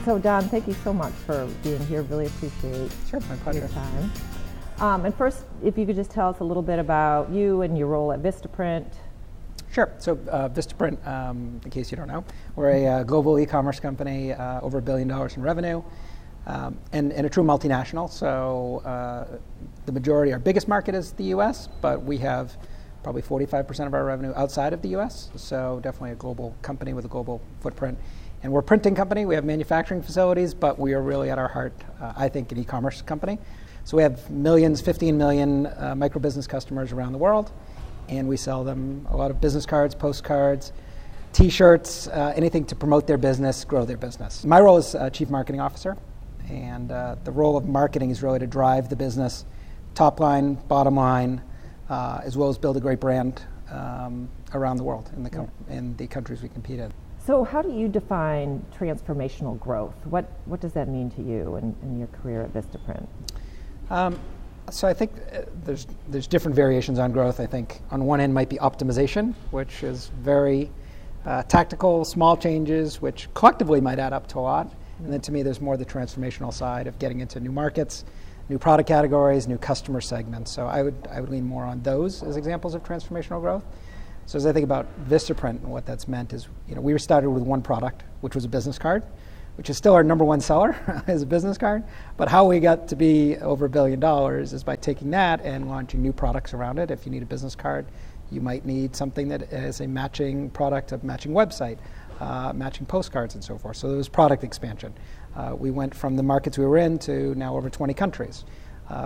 So Don, thank you so much for being here. Really appreciate My pleasure. your time. And first, if you could just tell us a little bit about you and your role at Vistaprint. Sure. So Vistaprint, in case you don't know, we're a global e-commerce company, over $1 billion in revenue, and a true multinational. So the majority, our biggest market is the U.S., but we have probably 45% of our revenue outside of the U.S., so definitely a global company with a global footprint. And we're a printing company. We have manufacturing facilities, but we are really at our heart, I think, an e-commerce company. So we have millions, 15 million micro-business customers around the world, and we sell them a lot of business cards, postcards, T-shirts, anything to promote their business, grow their business. My role is Chief Marketing Officer, and the role of marketing is really to drive the business top line, bottom line, as well as build a great brand around the world in the countries we compete in. So how do you define transformational growth? What does that mean to you in your career at Vistaprint? So I think there's different variations on growth. I think on one end might be optimization, which is very tactical, small changes, which collectively might add up to a lot. And then to me, there's more the transformational side of getting into new markets, new product categories, new customer segments. So I would lean more on those as examples of transformational growth. So as I think about Vistaprint and what that's meant is, we were started with one product, which was a business card, which is still our number one seller as a business card. But how we got to be over $1 billion is by taking that and launching new products around it. If you need a business card, you might need something that is a matching product, a matching website, matching postcards and so forth. So there was product expansion. We went from the markets we were in to now over 20 countries.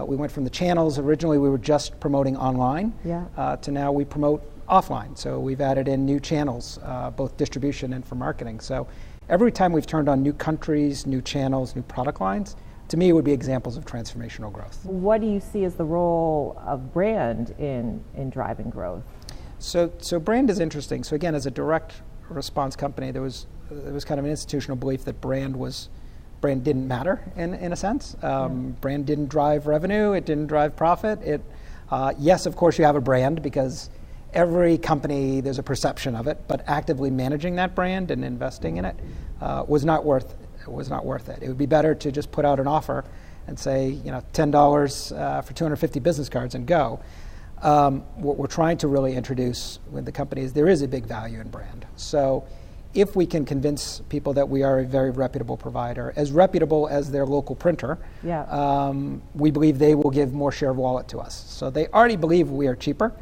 We went from the channels, originally we were just promoting online, to now we promote offline. So we've added in new channels, both distribution and for marketing. So every time we've turned on new countries, new channels, new product lines, to me it would be examples of transformational growth. What do you see as the role of brand in driving growth? So brand is interesting. So again, as a direct response company, there was kind of an institutional belief that brand didn't matter in a sense. Brand didn't drive revenue, it didn't drive profit. Yes, of course you have a brand because every company, there's a perception of it, but actively managing that brand and investing in it was not worth it. It would be better to just put out an offer and say, $10 for 250 business cards and go. What we're trying to really introduce with the company is there is a big value in brand. So if we can convince people that we are a very reputable provider, as reputable as their local printer, we believe they will give more share of wallet to us. So they already believe we are cheaper.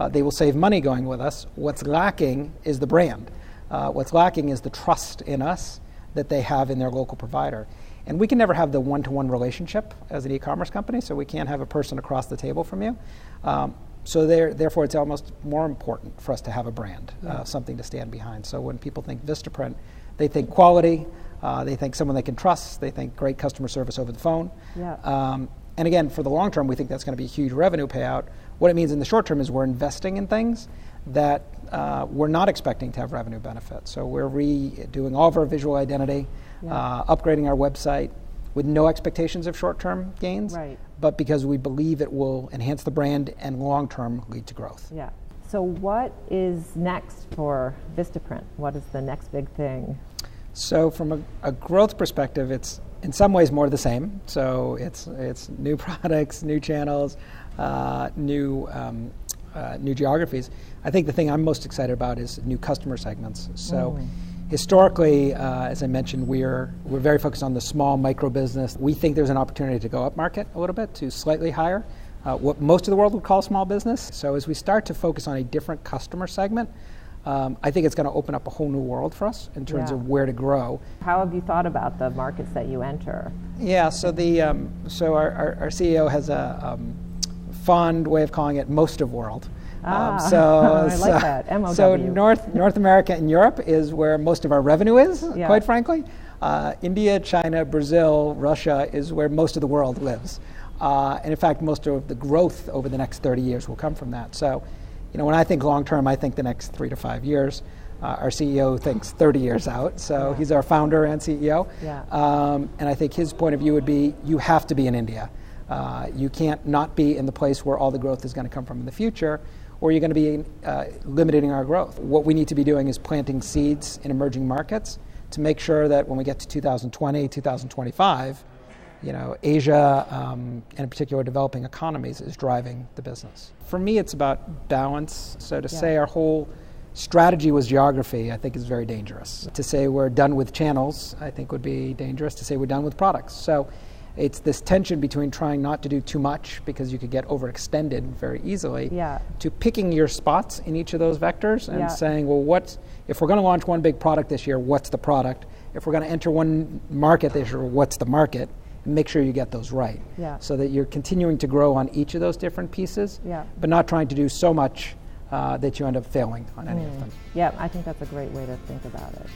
They will save money going with us. What's lacking is the brand. What's lacking is the trust in us that they have in their local provider. And we can never have the one-to-one relationship as an e-commerce company, so we can't have a person across the table from you. So therefore, it's almost more important for us to have a brand, something to stand behind. So when people think Vistaprint, they think quality, they think someone they can trust, they think great customer service over the phone. And again, for the long term, we think that's going to be a huge revenue payout. What it means in the short term is we're investing in things that we're not expecting to have revenue benefit. So we're redoing all of our visual identity, upgrading our website with no expectations of short-term gains, but because we believe it will enhance the brand and long-term lead to growth. So what is next for Vistaprint? What is the next big thing? So from a growth perspective, it's in some ways more the same. So it's new products, new channels, new geographies. I think the thing I'm most excited about is new customer segments. So historically, as I mentioned, we're very focused on the small micro business. We think there's an opportunity to go up market a little bit to slightly higher, what most of the world would call small business. So as we start to focus on a different customer segment, I think it's going to open up a whole new world for us in terms of where to grow. How have you thought about the markets that you enter? So our CEO has a fond way of calling it most of world. I like that, MOW. So North America and Europe is where most of our revenue is, quite frankly. India, China, Brazil, Russia is where most of the world lives. And in fact, most of the growth over the next 30 years will come from that. So, when I think long term, I think the next 3 to 5 years. Our CEO thinks 30 years out, so he's our founder and CEO. And I think his point of view would be, you have to be in India. You can't not be in the place where all the growth is going to come from in the future, or you're going to be limiting our growth. What we need to be doing is planting seeds in emerging markets to make sure that when we get to 2020, 2025, Asia, and in particular developing economies, is driving the business. For me, it's about balance. So to say our whole strategy was geography, I think is very dangerous. To say we're done with channels, I think would be dangerous. To say we're done with products. So it's this tension between trying not to do too much because you could get overextended very easily, to picking your spots in each of those vectors and saying, well, if we're going to launch one big product this year, what's the product? If we're going to enter one market this year, what's the market? And make sure you get those right, so that you're continuing to grow on each of those different pieces, but not trying to do so much that you end up failing on any of them. Yeah, I think that's a great way to think about it.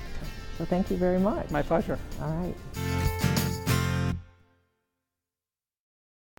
So thank you very much. My pleasure. All right.